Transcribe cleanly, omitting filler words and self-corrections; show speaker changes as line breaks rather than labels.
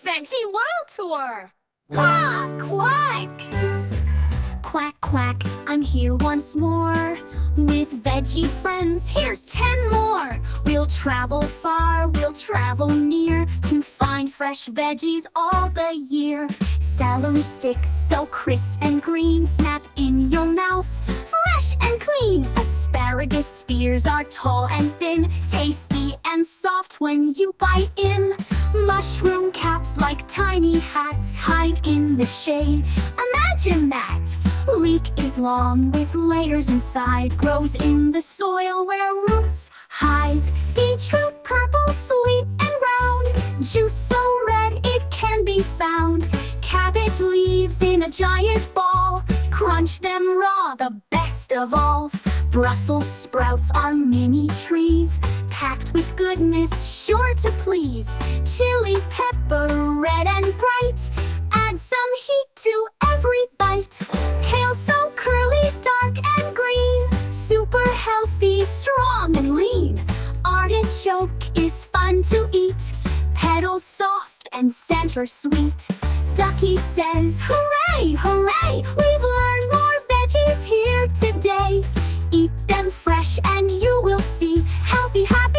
Veggie World Tour! Quack, quack! Quack, quack, I'm here once more. With veggie friends, here's 10 more. We'll travel far, we'll travel near, to find fresh veggies all the year. Celery sticks so crisp and green, snap in your mouth, fresh and clean. Asparagus spears are tall and thin, tasty and soft when you bite in. Mushroom caps like tiny hats hide in the shade. Imagine that! Leek is long with layers inside, grows in the soil where roots hide. Beetroot purple, sweet and round, juice so red it can be found. Cabbage leaves in a giant ball, crunch them raw, the best of all. Brussels sprouts are mini trees, packed with goodness sure to please. Chili pepper, red and bright, add some heat to every bite. Kale so curly, dark and green, super healthy, strong and lean. Artichoke is fun to eat, petals soft and center sweet. Ducky says, hooray, hooray, we've learned more veggies here today. Eat them fresh and you will see healthy habits